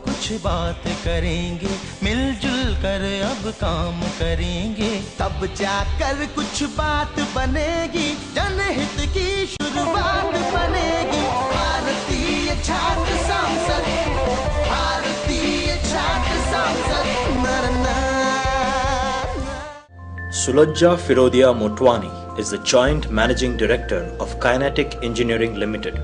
कुछ बात करेंगे, मिलजुल कर अब काम करेंगे, तब जाकर कुछ बात बनेगी, जनहित की शुरुआत बनेगी। भारतीय छात्र संसद, भारतीय छात्र संसद। Sulajja Firodia Motwani is the Joint Managing Director of Kinetic Engineering Limited.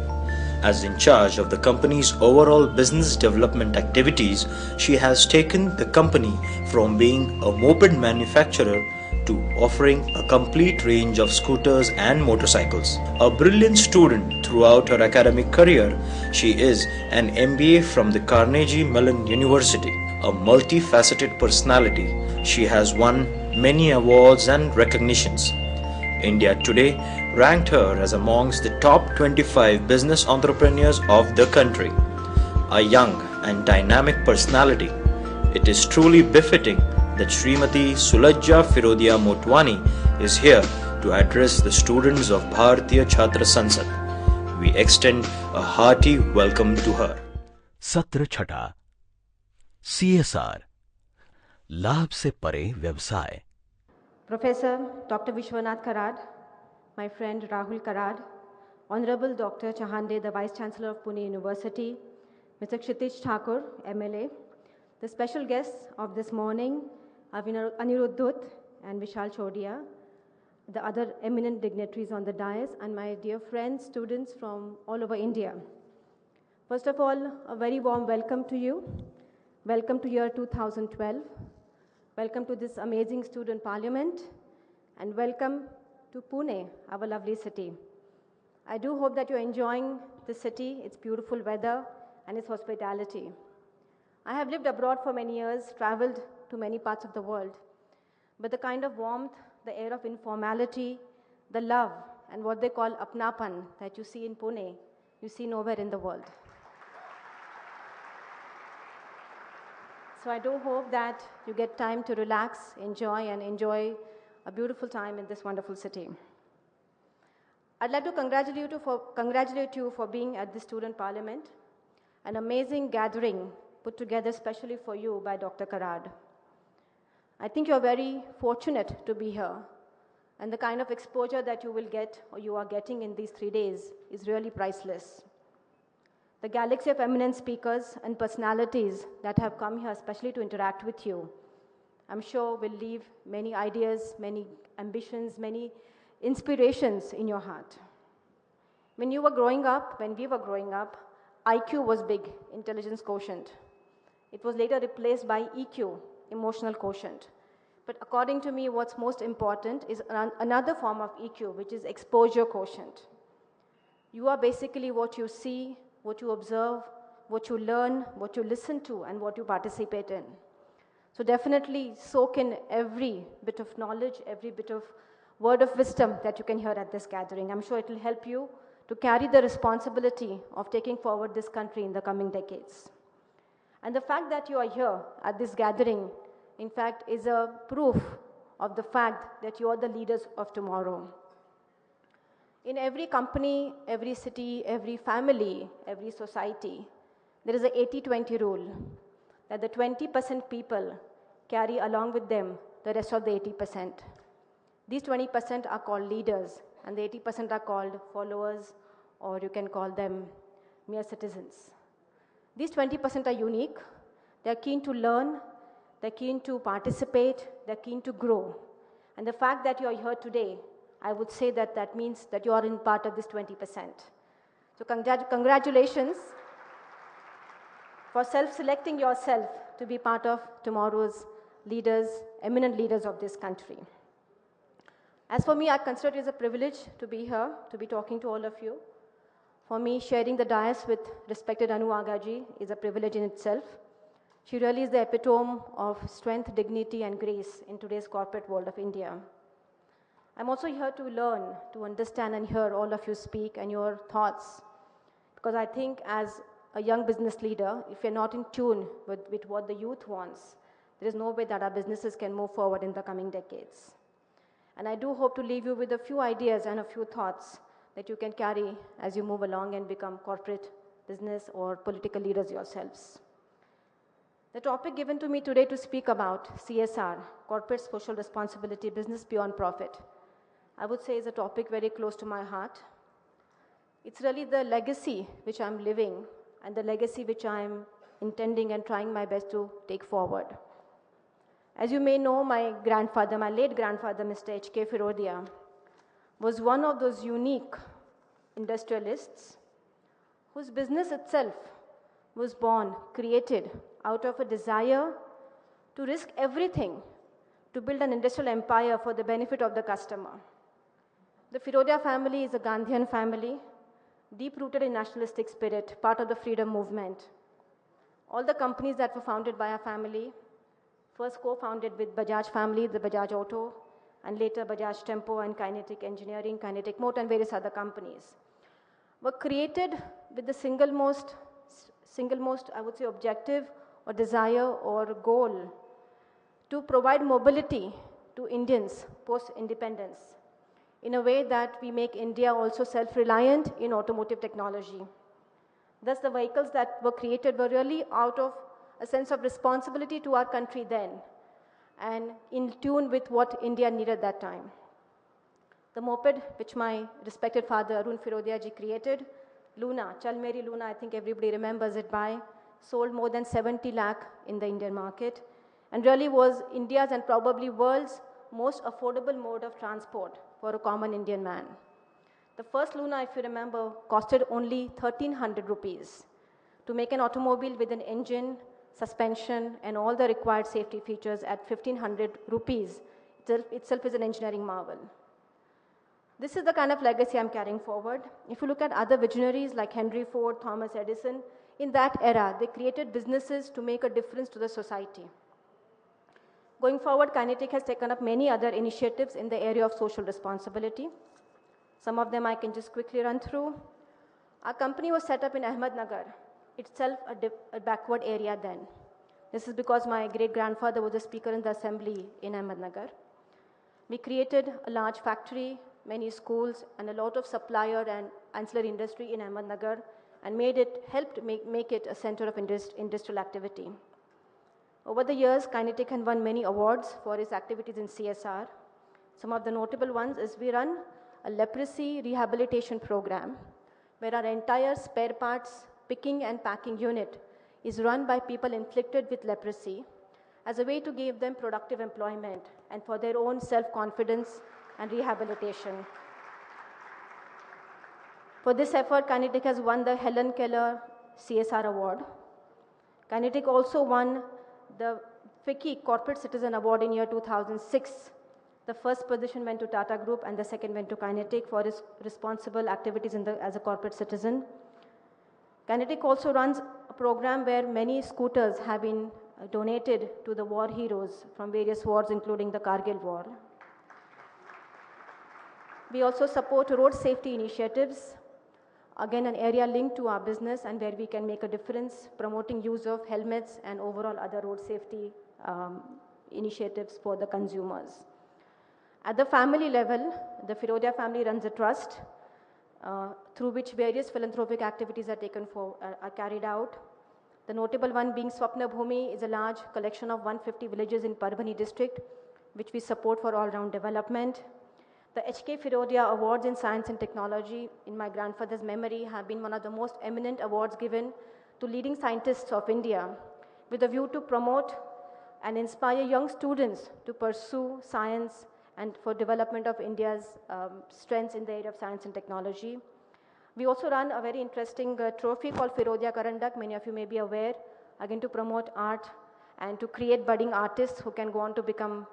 As in charge of the company's overall business development activities, she has taken the company from being a moped manufacturer to offering a complete range of scooters and motorcycles. A brilliant student throughout her academic career, she is an MBA from the Carnegie Mellon University. A multifaceted personality, she has won many awards and recognitions. India Today ranked her as amongst the top 25 business entrepreneurs of the country. A young and dynamic personality, it is truly befitting that Srimati Sulajja Firodia Motwani is here to address the students of Bharatiya Chhatra Sansad. We extend a hearty welcome to her. सत्र छठा CSR लाभ से परे व्यवसाय। Professor Dr. Vishwanath Karad, my friend Rahul Karad, Honorable Dr. Chahande, the Vice Chancellor of Pune University, Mr. Kshitij Thakur, MLA, the special guests of this morning, Anirudh Dutt and Vishal Chodia, the other eminent dignitaries on the dais, and my dear friends, students from all over India. First of all, a very warm welcome to you. Welcome to year 2012. Welcome to this amazing student parliament, and welcome to Pune, our lovely city. I do hope that you're enjoying the city, its beautiful weather, and its hospitality. I have lived abroad for many years, traveled to many parts of the world, but the kind of warmth, the air of informality, the love, and what they call apnapan that you see in Pune, you see nowhere in the world. So I do hope that you get time to relax, enjoy a beautiful time in this wonderful city. I'd like to congratulate you for being at the Student Parliament, an amazing gathering put together specially for you by Dr. Karad. I think you're very fortunate to be here, and the kind of exposure that you will get or you are getting in these 3 days is really priceless. The galaxy of eminent speakers and personalities that have come here especially to interact with you, I'm sure will leave many ideas, many ambitions, many inspirations in your heart. When we were growing up, IQ was big, intelligence quotient. It was later replaced by EQ, emotional quotient. But according to me, what's most important is another form of EQ, which is exposure quotient. You are basically what you see, what you observe, what you learn, what you listen to, and what you participate in. So definitely soak in every bit of knowledge, every bit of word of wisdom that you can hear at this gathering. I'm sure it will help you to carry the responsibility of taking forward this country in the coming decades. And the fact that you are here at this gathering, in fact, is a proof of the fact that you are the leaders of tomorrow. In every company, every city, every family, every society, there is a 80-20 rule, that the 20% people carry along with them the rest of the 80%. These 20% are called leaders, and the 80% are called followers, or you can call them mere citizens. These 20% are unique. They're keen to learn, they're keen to participate, they're keen to grow. And the fact that you're here today, I would say that means that you are in part of this 20%. So congratulations for self-selecting yourself to be part of tomorrow's leaders, eminent leaders of this country. As for me, I consider it as a privilege to be here, to be talking to all of you. For me, sharing the dais with respected Anu Agaji is a privilege in itself. She really is the epitome of strength, dignity, and grace in today's corporate world of India. I'm also here to learn, to understand and hear all of you speak and your thoughts. Because I think as a young business leader, if you're not in tune with what the youth wants, there is no way that our businesses can move forward in the coming decades. And I do hope to leave you with a few ideas and a few thoughts that you can carry as you move along and become corporate business or political leaders yourselves. The topic given to me today to speak about CSR, corporate social responsibility, business beyond profit, I would say is a topic very close to my heart. It's really the legacy which I'm living and the legacy which I'm intending and trying my best to take forward. As you may know, my grandfather, my late grandfather, Mr. H.K. Firodia, was one of those unique industrialists whose business itself was born, created out of a desire to risk everything to build an industrial empire for the benefit of the customer. The Firodia family is a Gandhian family, deep-rooted in nationalistic spirit, part of the freedom movement. All the companies that were founded by our family, first co-founded with Bajaj family, the Bajaj Auto, and later Bajaj Tempo and Kinetic Engineering, Kinetic Motor, and various other companies, were created with the single most, I would say, objective or desire or goal to provide mobility to Indians post-independence in a way that we make India also self-reliant in automotive technology. Thus, the vehicles that were created were really out of a sense of responsibility to our country then and in tune with what India needed at that time. The moped, which my respected father Arun Firodia ji created, Luna, Chal Meri Luna, I think everybody remembers it by, sold more than 70 lakh in the Indian market and really was India's and probably world's most affordable mode of transport for a common Indian man. The first Luna, if you remember, costed only 1,300 rupees to make an automobile with an engine, suspension, and all the required safety features at 1,500 rupees itself is an engineering marvel. This is the kind of legacy I'm carrying forward. If you look at other visionaries like Henry Ford, Thomas Edison, in that era, they created businesses to make a difference to the society. Going forward, Kinetic has taken up many other initiatives in the area of social responsibility. Some of them I can just quickly run through. Our company was set up in Ahmednagar, itself a backward area then. This is because my great-grandfather was a speaker in the assembly in Ahmednagar. We created a large factory, many schools, and a lot of supplier and ancillary industry in Ahmednagar and helped make it a center of industrial activity. Over the years, Kinetic has won many awards for its activities in CSR. Some of the notable ones is we run a leprosy rehabilitation program where our entire spare parts picking and packing unit is run by people inflicted with leprosy as a way to give them productive employment and for their own self-confidence and rehabilitation. For this effort, Kinetic has won the Helen Keller CSR Award. Kinetic also won the FICCI Corporate Citizen Award in year 2006. The first position went to Tata Group and the second went to Kinetic for its responsible activities as a corporate citizen. Kinetic also runs a program where many scooters have been donated to the war heroes from various wars, including the Kargil War. We also support road safety initiatives, again an area linked to our business and where we can make a difference, promoting use of helmets and overall other road safety initiatives for the consumers. At the family level, the Firodia family runs a trust through which various philanthropic activities are carried out. The notable one being Swapna Bhumi is a large collection of 150 villages in Parbhani district, which we support for all-round development. The H.K. Firodia Awards in Science and Technology, in my grandfather's memory, have been one of the most eminent awards given to leading scientists of India with a view to promote and inspire young students to pursue science and for development of India's strengths in the area of science and technology. We also run a very interesting trophy called Firodia Karandak, many of you may be aware, again to promote art and to create budding artists who can go on to become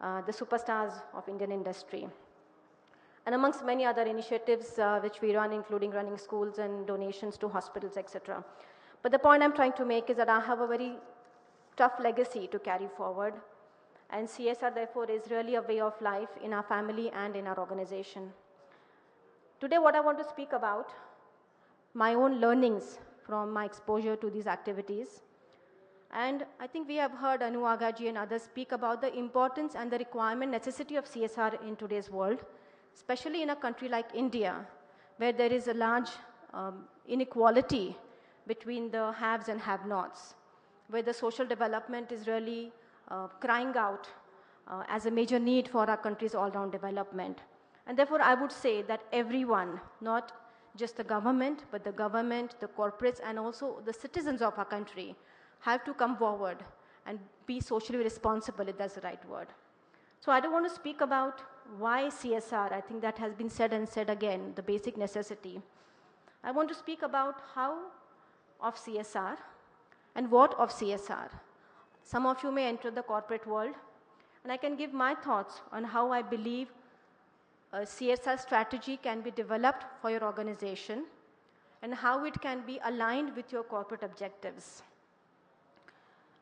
the superstars of Indian industry. And amongst many other initiatives which we run, including running schools and donations to hospitals, etc. But the point I'm trying to make is that I have a very tough legacy to carry forward. And CSR, therefore, is really a way of life in our family and in our organization. Today, what I want to speak about, my own learnings from my exposure to these activities. And I think we have heard Anu Agaji and others speak about the importance and the requirement, necessity of CSR in today's world, especially in a country like India, where there is a large inequality between the haves and have-nots. where the social development is really crying out as a major need for our country's all-round development. And therefore, I would say that everyone, not just the government, but the government, the corporates, and also the citizens of our country have to come forward and be socially responsible, if that's the right word. So I don't want to speak about why CSR. I think that has been said and said again, the basic necessity. I want to speak about how of CSR and what of CSR. Some of you may enter the corporate world, and I can give my thoughts on how I believe a CSR strategy can be developed for your organization and how it can be aligned with your corporate objectives.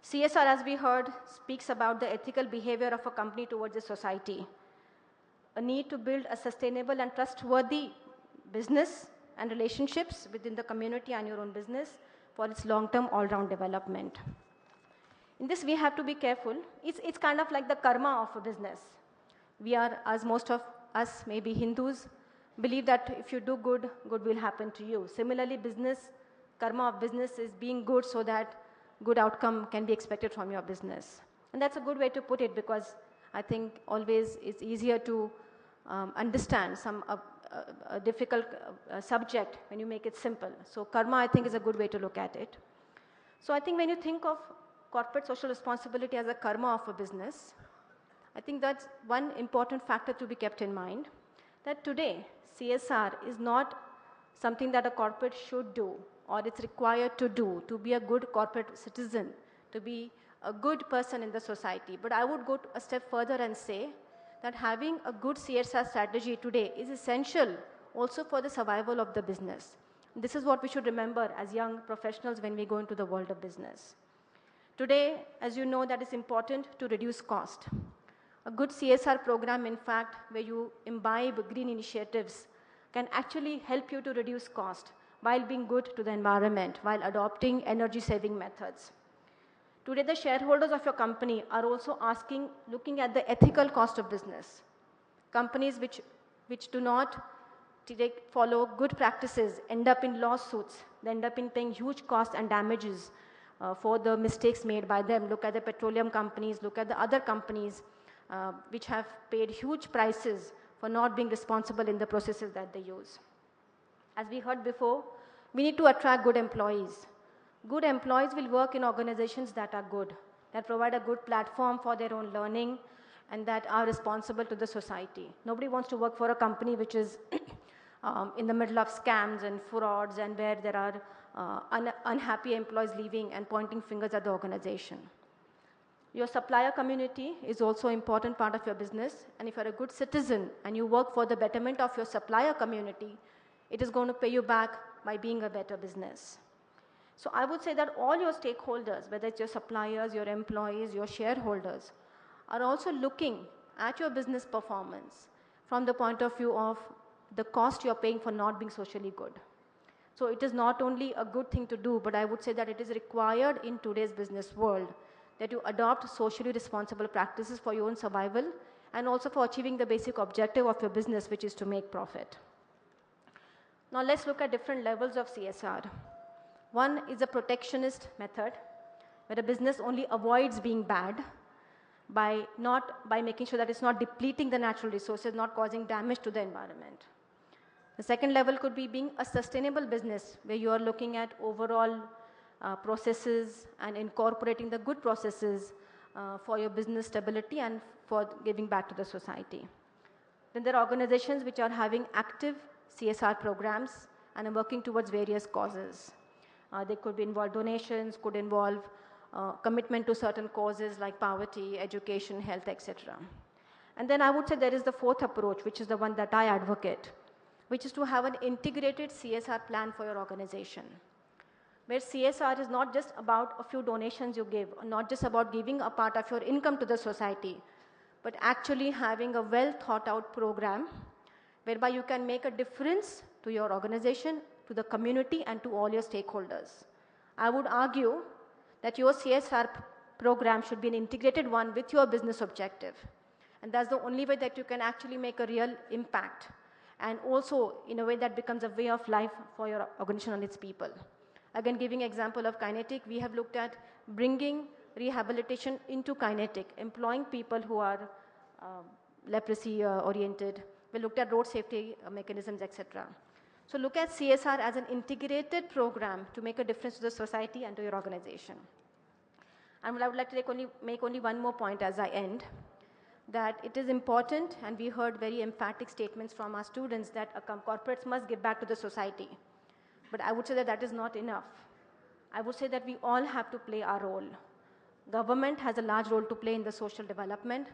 CSR, as we heard, speaks about the ethical behavior of a company towards the society, a need to build a sustainable and trustworthy business and relationships within the community and your own business for its long-term all-round development. In this, we have to be careful. It's kind of like the karma of a business. We are, as most of us, maybe Hindus, believe that if you do good, good will happen to you. Similarly, business, karma of business is being good so that good outcome can be expected from your business. And that's a good way to put it, because I think always it's easier to understand a difficult subject when you make it simple. So karma, I think, is a good way to look at it. So I think when you think of corporate social responsibility as a karma of a business, I think that's one important factor to be kept in mind, that today CSR is not something that a corporate should do or it's required to do to be a good corporate citizen, to be a good person in the society. But I would go a step further and say that having a good CSR strategy today is essential also for the survival of the business. This is what we should remember as young professionals when we go into the world of business. Today, as you know, that it's important to reduce cost. A good CSR program, in fact, where you imbibe green initiatives can actually help you to reduce cost while being good to the environment, while adopting energy-saving methods. Today, the shareholders of your company are also looking at the ethical cost of business. Companies which do not follow good practices end up in lawsuits. They end up in paying huge costs and damages for the mistakes made by them. Look at the petroleum companies, look at the other companies which have paid huge prices for not being responsible in the processes that they use. As we heard before, we need to attract good employees. Good employees will work in organizations that are good, that provide a good platform for their own learning, and that are responsible to the society. Nobody wants to work for a company which is in the middle of scams and frauds, and where there are unhappy employees leaving and pointing fingers at the organization. Your supplier community is also an important part of your business, and if you're a good citizen and you work for the betterment of your supplier community, it is going to pay you back by being a better business. So I would say that all your stakeholders, whether it's your suppliers, your employees, your shareholders, are also looking at your business performance from the point of view of the cost you're paying for not being socially good. So it is not only a good thing to do, but I would say that it is required in today's business world that you adopt socially responsible practices for your own survival and also for achieving the basic objective of your business, which is to make profit. Now let's look at different levels of CSR. One is a protectionist method, where a business only avoids being bad by making sure that it's not depleting the natural resources, not causing damage to the environment. The second level could be being a sustainable business, where you are looking at overall processes and incorporating the good processes for your business stability and for giving back to the society. Then there are organizations which are having active CSR programs and are working towards various causes. They could involve donations, could involve commitment to certain causes like poverty, education, health, etc. And then I would say there is the fourth approach, which is the one that I advocate, which is to have an integrated CSR plan for your organization, where CSR is not just about a few donations you give, or not just about giving a part of your income to the society, but actually having a well thought out program whereby you can make a difference to your organization, to the community, and to all your stakeholders. I would argue that your CSR program should be an integrated one with your business objective. And that's the only way that you can actually make a real impact, and also in a way that becomes a way of life for your organization and its people. Again, giving example of kinetic, we have looked at bringing rehabilitation into kinetic, employing people who are leprosy oriented. We looked at road safety mechanisms, etc. So look at CSR as an integrated program to make a difference to the society and to your organization. And I would like to make only one more point as I end, that it is important, and we heard very emphatic statements from our students that corporates must give back to the society. But I would say that that is not enough. I would say that we all have to play our role. Government has a large role to play in the social development.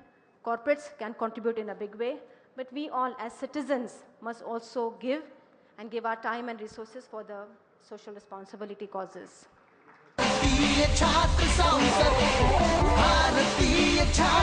Corporates can contribute in a big way, but we all as citizens must also give and give our time and resources for the social responsibility causes. भारतीय छात्र संसद, भारतीय छात्र